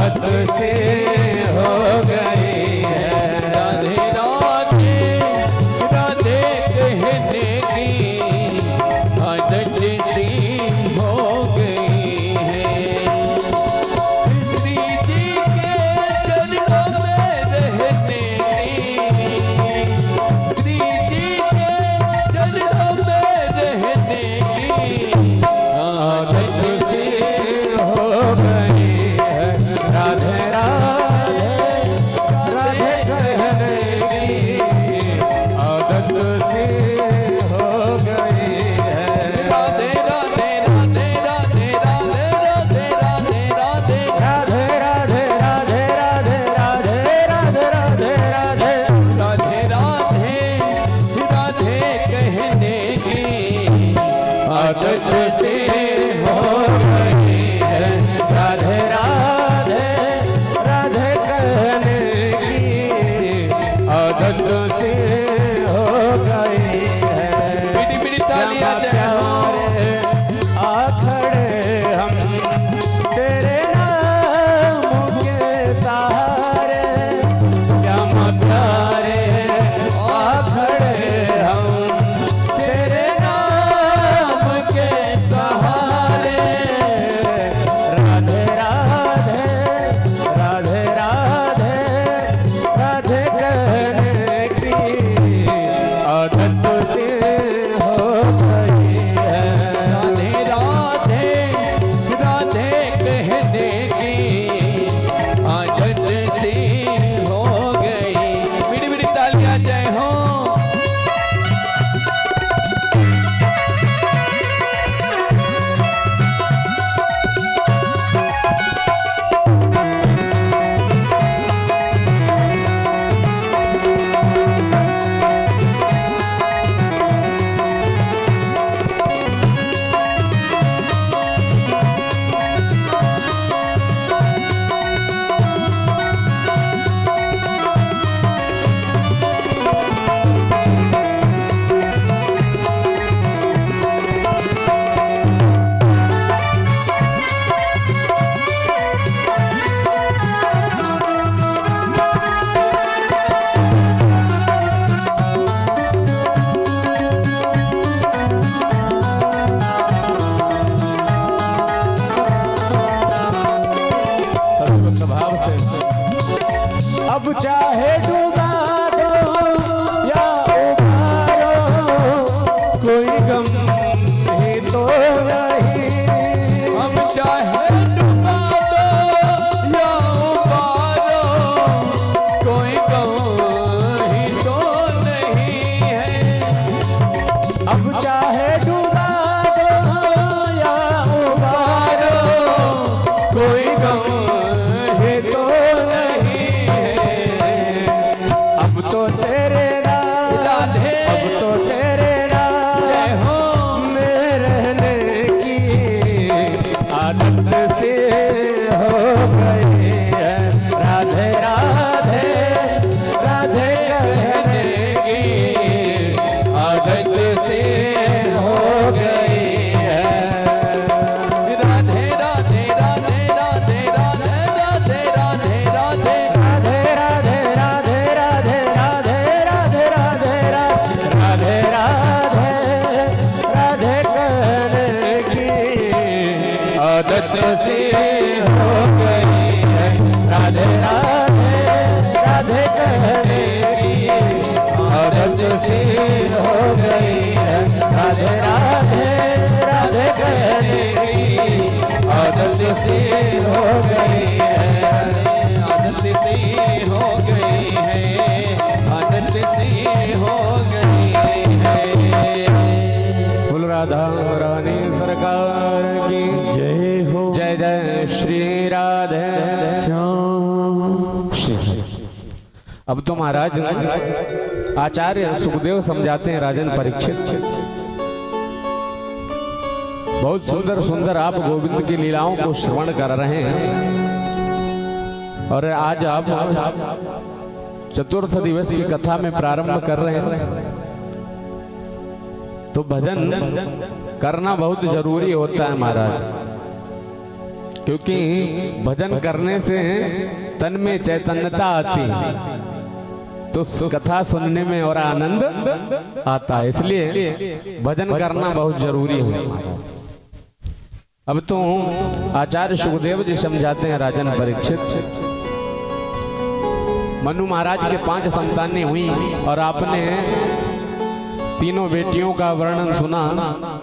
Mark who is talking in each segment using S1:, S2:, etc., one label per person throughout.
S1: आदत से हो गई है। राधे राधे राधे कहने की आदत सी हो गई है। श्री जी के चरणों में रहने की, श्री जी के चरणों में रहने की आदत सी हो गई है। राधे राधे राधे कहने की आदत सी हो गई है। राधे राधे राधे राधे राधे राधे राधे राधे राधे राधे राधे राधे राधे राधे राधे राधे राधे राधे राधे कहने की आदत से हो गई है। राधे राधे राधे कहने की आदत से हो गई है। बिड़ी बिड़ी तालियां प्यारे आ खड़े हम तेरे नाम के सहारे, श्याम प्यारे आ खड़े हम तेरे नाम के सहारे। राधे राधे राधे राधे राधे कहने की आदत से हो गई है। राधे राधे राधे कहने की आदत से हो गई। बिड़ी बिड़ी तालियां जय हो। भाव से अब चाहे डूबा दो या उबारो, कोई गम ही तो नहीं। अब चाहे डूबा दो या उबारो, कोई गम ही तो नहीं है। अब चाहे डूबा दो या उबारो, कोई गम तो नहीं है। अब तो तेरे राधे, अब तो तेरे राधे हो में रहने की आदत से हो गई है। राधे राधे राधे कहने की आदत से हो गई है। राधे राधे राधे राधे राधे राधे राधे राधे राधे राधे राधे राधे राधे राधे राधे राधे राधे राधे कहने की आदत से हो गई है। राधे राधे राधे कहने की आदत से हो गई है। राधे राधे राधे कहने की आदत से हो गई है। आदत से हो गई है। आदत से हो गई है। बोल राधा रानी सरकार की जय हो। जय जय श्री राधे श्याम। अब तो महाराज आचार्य सुखदेव समझाते हैं राजन परीक्षित, बहुत सुंदर सुंदर आप गोविंद की लीलाओं को श्रवण कर रहे हैं। और आज आप चतुर्थ दिवस की कथा में प्रारंभ कर रहे हैं। तो भजन करना बहुत जरूरी होता है महाराज। क्योंकि भजन करने से तन में चैतन्यता आती है, तो कथा सुनने में और आनंद आता है, इसलिए भजन करना बहुत जरूरी है। अब तो आचार्य सुखदेव जी समझाते हैं राजन परीक्षित, मनु महाराज के 5 संतानें हुई और आपने तीनों बेटियों का वर्णन सुना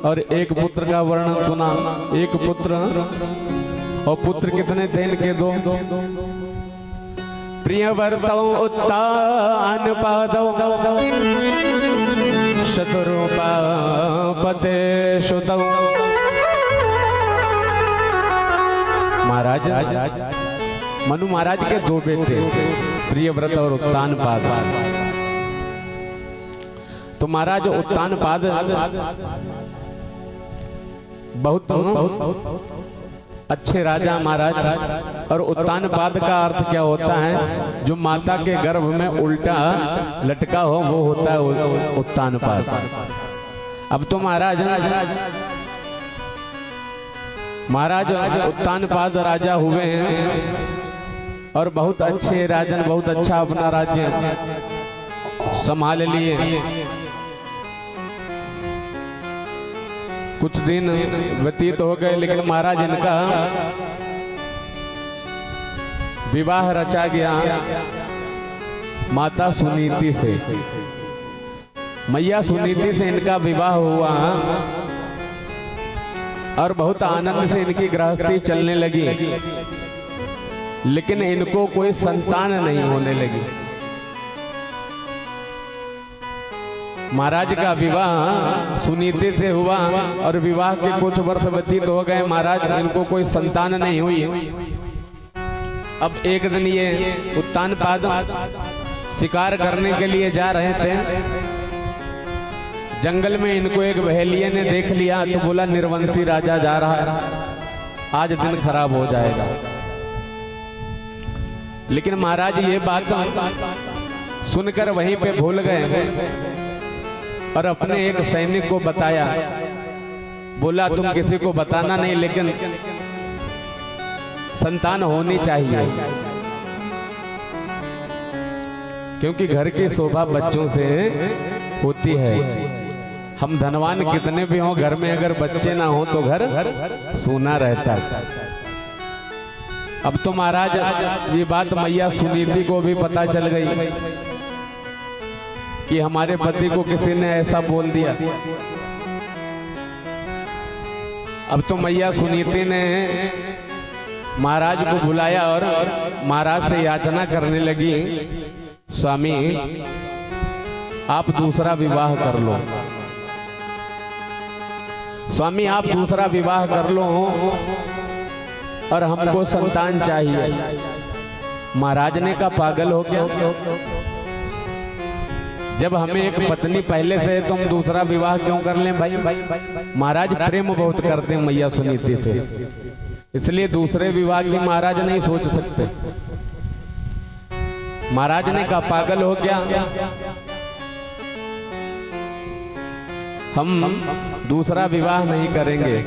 S1: और एक पुत्र का वर्णन सुना। एक पुत्र, और पुत्र कितने थे इनके? 2। प्रियव्रतौ उत्तान पादौ शतरूपापते सुतौ। महाराज मनु महाराज के 2 बेटे, प्रियव्रत और उत्तानपाद। तो महाराज उत्तानपाद बहुत अच्छे राजा महाराज। और उत्तानपाद का अर्थ क्या होता है? जो माता के गर्भ में उल्टा लटका हो वो होता है उत्तानपाद। अब तो महाराज उत्तानपाद राजा हुए हैं और बहुत अच्छे राजन, बहुत अच्छा अपना राज्य संभाल लिए। कुछ दिन व्यतीत हो गए, लेकिन महाराज इनका विवाह रचा गया माता सुनीति से। मैया सुनीति से इनका विवाह हुआ और बहुत आनंद से इनकी गृहस्थी चलने लगी, लेकिन इनको कोई संतान नहीं होने लगी। महाराज का विवाह सुनीति से हुआ और विवाह के कुछ वर्ष व्यतीत हो गए, महाराज इनको कोई संतान नहीं हुई। अब एक दिन ये उत्तानपाद शिकार करने के लिए जा रहे थे, जंगल में इनको एक बहेलिये ने देख लिया तो बोला निर्वंशी राजा जा रहा है, आज दिन खराब हो जाएगा। लेकिन महाराज ये बात सुनकर वहीं पे भूल गए और अपने एक सैनिक को बताया। बोला तुम किसी को बताना नहीं, लेकिन संतान होनी चाहिए, क्योंकि घर की शोभा बच्चों से होती है। हम धनवान कितने भी हों, घर में अगर बच्चे ना हो तो घर सूना रहता है। अब तो महाराज ये बात मैया सुनीति को भी पता चल गई कि हमारे पति को किसी ने ऐसा बोल दिया। अब तो मैया सुनीति ने महाराज को बुलाया और महाराज से याचना करने लगी, स्वामी आप दूसरा विवाह कर लो, स्वामी आप दूसरा विवाह कर लो और हमको संतान चाहिए। महाराज ने कहा पागल हो गया, जब हमें एक पत्नी पहले से है तो हम दूसरा विवाह क्यों कर लें भाई। महाराज प्रेम बहुत करते हैं मैया सुनीति से, इसलिए दूसरे विवाह की महाराज नहीं सोच सकते। महाराज ने कहा पागल हो गया, हम दूसरा विवाह नहीं करेंगे।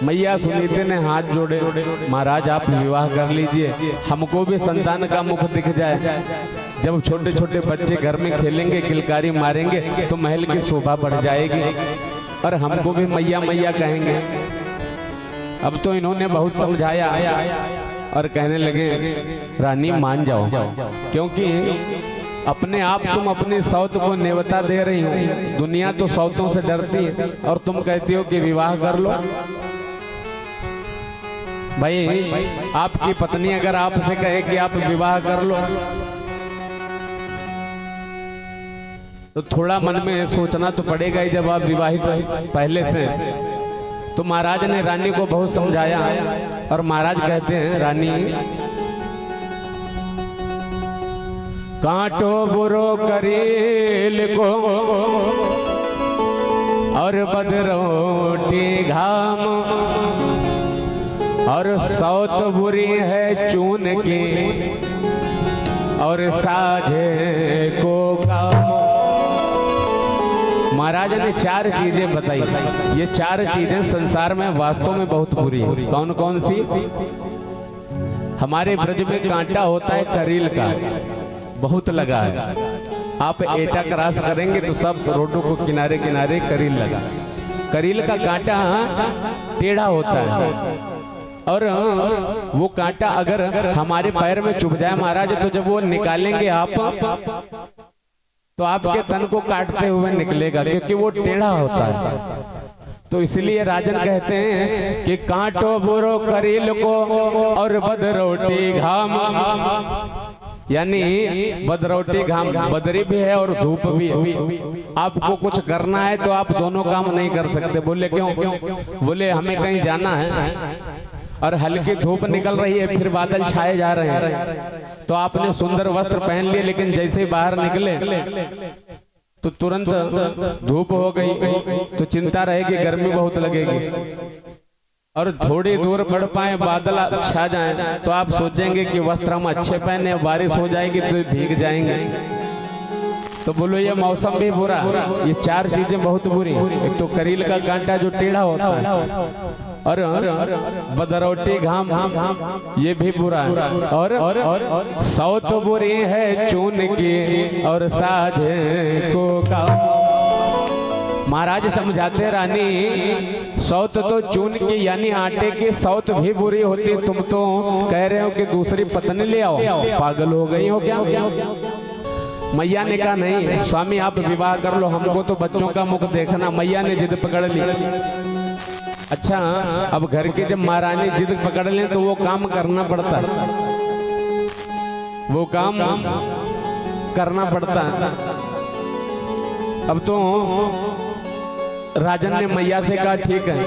S1: मैया सुनीति ने हाथ जोड़े, महाराज आप विवाह कर लीजिए, हमको भी संतान का मुख दिख जाए। जब छोटे छोटे बच्चे घर में खेलेंगे, किलकारी मारेंगे तो महल की शोभा बढ़ जाएगी और हमको भी मैया मैया कहेंगे। अब तो इन्होंने बहुत समझाया और कहने लगे रानी मान जाओ, क्योंकि अपने आप तुम अपनी सौत को नेवता दे रही हो। दुनिया तो सौतों से डरती है और तुम कहती हो कि विवाह कर लो। भाई आपकी पत्नी अगर आपसे कहे कि आप विवाह कर लो तो थोड़ा मन में सोचना तो पड़ेगा ही, जब आप विवाहित पहले से। तो महाराज ने रानी को बहुत समझाया और महाराज कहते हैं रानी कांटो बुरो करील को और बदरोटी घाम, और सौत बुरी है चून की और साझे को काम। महाराज ने चार चीजें बताई। ये चार चीजें संसार में वास्तव में बहुत बुरी है। कौन कौन सी? हमारे ब्रज में कांटा होता है करील का, बहुत लगा है। आप एटा क्रॉस करेंगे तो सब रोडों को किनारे किनारे करील लगा। करील का कांटा टेढ़ा होता है और वो कांटा अगर हमारे पैर में चुभ जाए महाराज, तो जब वो निकालेंगे आप तो आपके तन को काटते हुए निकलेगा, क्योंकि वो टेढ़ा होता है। तो इसलिए राजन कहते हैं कि कांटो बुरो करील को और बदरोटी घाम, यानी बदरोटी घाम, बदरी भी है और धूप भी है। आपको कुछ करना है तो आप दोनों काम नहीं कर सकते। बोले क्यों? बोले हमें कहीं जाना है और हल्की धूप निकल रही है, फिर बादल छाए जा रहे हैं, तो आपने सुंदर वस्त्र पहन लिए, लेकिन जैसे ही बाहर निकले तो तुरंत धूप हो गई, तो चिंता रहेगी, गर्मी बहुत लगेगी। और थोड़ी दूर बढ़ पाए बादल छा जाएं तो आप सोचेंगे कि वस्त्र हम अच्छे पहने, बारिश हो जाएगी तो भीग जाएंगे। तो बोलो ये मौसम भी बुरा, ये चार चीजें बहुत बुरी। एक तो करील का कांटा जो टेढ़ा होता है, और बदरौटी घाम ये भी बुरा है, और सौ तो बुरी है चून की और साझे को काम। महाराज समझाते रानी, सौत तो चून की यानी आटे की सौत भी बुरी होती। तुम तो कह रहे हो कि दूसरी पत्नी ले आओ, पागल हो गई हो क्या? मैया ने कहा नहीं स्वामी आप विवाह कर लो, हमको तो बच्चों का मुख देखना। मैया ने जिद पकड़ ली। अच्छा, अब घर की जब महारानी जिद पकड़ लें तो वो काम करना पड़ता है, वो काम करना पड़ता है। अब तो राजन ने मैया से कहा ठीक है,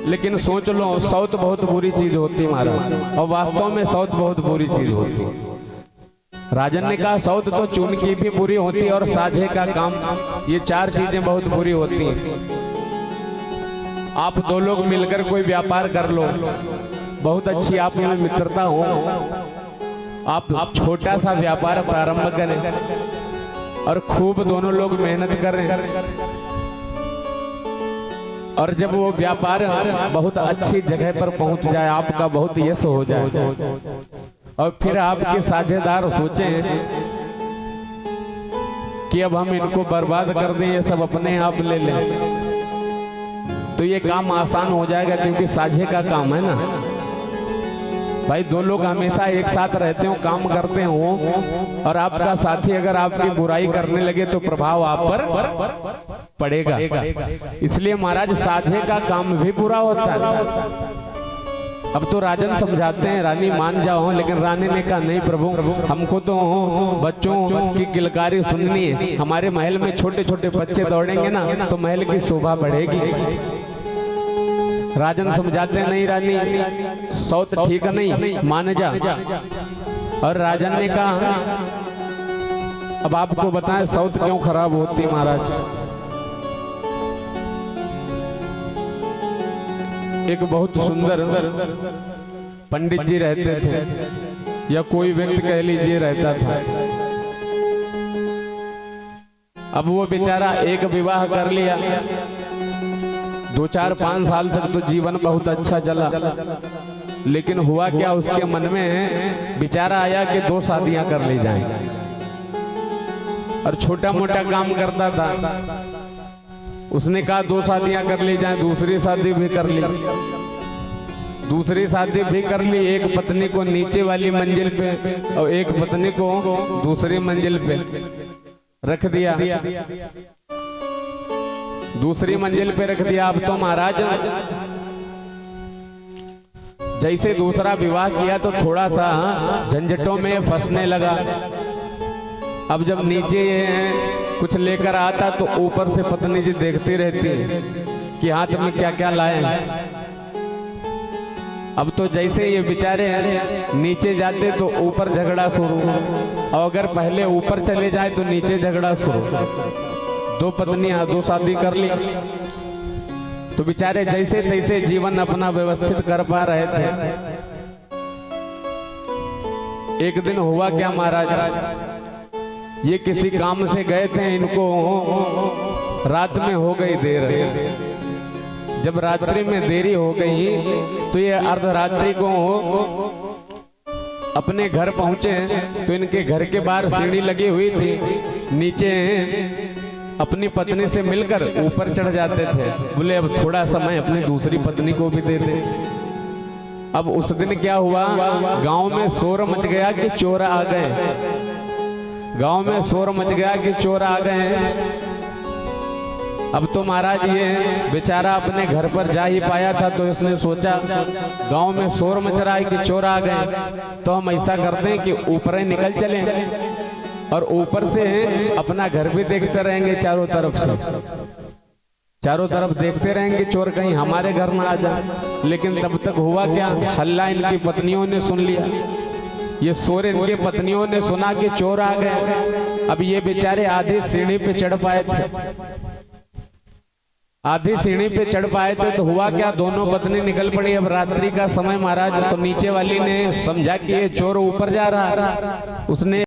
S1: लेकिन सोच लो सौत बहुत बुरी चीज होती महाराज, और वास्तव में सौत बहुत बुरी चीज होती। राजन ने कहा सौत तो चून की भी बुरी होती और साझे का काम, ये चार चीजें बहुत बुरी होती हैं। आप दो लोग मिलकर कोई व्यापार कर लो, बहुत अच्छी आप में मित्रता हो, आप छोटा सा व्यापार प्रारंभ करें और खूब दोनों लोग मेहनत करें, और जब वो व्यापार बहुत अच्छी जगह पर पहुंच जाए, आपका बहुत यश हो जाए, और फिर आपके साझेदार सोचें कि अब हम इनको बर्बाद कर दें, ये सब अपने आप ले लें, तो ये काम आसान हो जाएगा, क्योंकि साझे का काम है ना भाई। दो लोग हमेशा एक साथ रहते हो, काम करते हो, और आपका साथी अगर आपकी बुराई करने लगे तो प्रभाव आप पर पड़ेगा। इसलिए महाराज साझे का काम भी बुरा होता है। अब तो राजन समझाते हैं रानी मान जाओ, लेकिन रानी ने कहा नहीं प्रभु, हमको तो बच्चों की किलकारी सुननी है। हमारे महल में छोटे छोटे बच्चे दौड़ेंगे ना तो महल की शोभा बढ़ेगी। राजन समझाते हैं नहीं रानी, सौत ठीक नहीं, मान जा। और राजन ने कहा अब आपको बताएं सौत क्यों खराब होती महाराज। एक बहुत सुंदर पंडित जी रहते थे, या कोई व्यक्ति कह लीजिए रहता था। अब वो बेचारा एक विवाह कर लिया, 2-4-5 साल तक तो जीवन बहुत अच्छा चला, लेकिन हुआ क्या, उसके मन में विचार आया कि 2 शादियां कर ली जाएं, और छोटा मोटा काम करता था। उसने कहा 2 शादियां कर ली जाएं, दूसरी शादी भी कर ली, दूसरी शादी भी कर ली। एक पत्नी को नीचे वाली मंजिल पे और एक पत्नी को दूसरी मंजिल पे रख दिया, दूसरी मंजिल पे रख दिया। अब तो महाराज जैसे दूसरा विवाह किया तो थोड़ा सा झंझटों में फंसने लगा। अब जब नीचे कुछ लेकर आता तो ऊपर से पत्नी जी देखती रहती है कि हाथ में क्या क्या लाए। अब तो जैसे ये बेचारे नीचे जाते तो ऊपर झगड़ा शुरू, और अगर पहले ऊपर चले जाए तो नीचे झगड़ा शुरू। 2 पत्नियां 2 शादी कर ली, तो बेचारे जैसे तैसे जीवन अपना व्यवस्थित कर पा रहे थे। एक दिन हुआ क्या महाराज, ये किसी काम से गए थे, इनको रात में हो गई देर। जब रात्रि में देरी हो गई तो ये अर्धरात्रि को अपने घर पहुंचे तो इनके घर के बाहर सीढ़ी लगी हुई थी, नीचे अपनी पत्नी से मिलकर ऊपर चढ़ जाते थे। बोले अब थोड़ा समय अपनी दूसरी पत्नी को भी दे दे। अब उस दिन क्या हुआ, गांव में शोर मच गया कि चोर आ गए। गांव में शोर मच गया कि चोर आ गए। अब तो महाराज ये बेचारा अपने घर पर जा ही पाया था, तो इसने सोचा गांव में शोर मच रहा है कि चोर आ गए, तो हम ऐसा करते हैं कि ऊपर ही निकल चले और ऊपर से अपना घर भी देखते रहेंगे। चारों तरफ से चारों तरफ देखते रहेंगे चोर कहीं हमारे घर ना आ जाए। लेकिन तब तक हुआ क्या, हल्ला इनकी पत्नियों ने सुन लिया। ये शोर इनके पत्नियों ने सुना कि चोर आ गए। अब ये बेचारे आधी सीढ़ी पे चढ़ पाए थे, आधी सीढ़ी पे चढ़ पाए थे तो हुआ क्या, दोनों पत्नी निकल पड़ी। अब रात्रि का समय महाराज, तो नीचे वाली ने समझा कि ये चोर ऊपर जा रहा है, उसने